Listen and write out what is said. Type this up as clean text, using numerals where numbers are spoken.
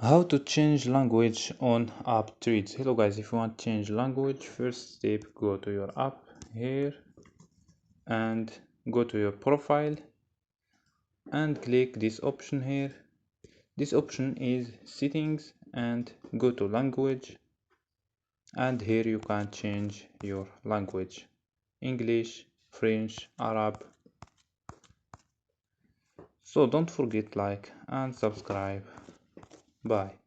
How to change language on app tweets. Hello guys, if you want to change language, first step, go to your app here and go to your profile and click this option here. This option is settings and go to language, and here you can change your language: English, French, Arab. So don't forget like and subscribe. Bye.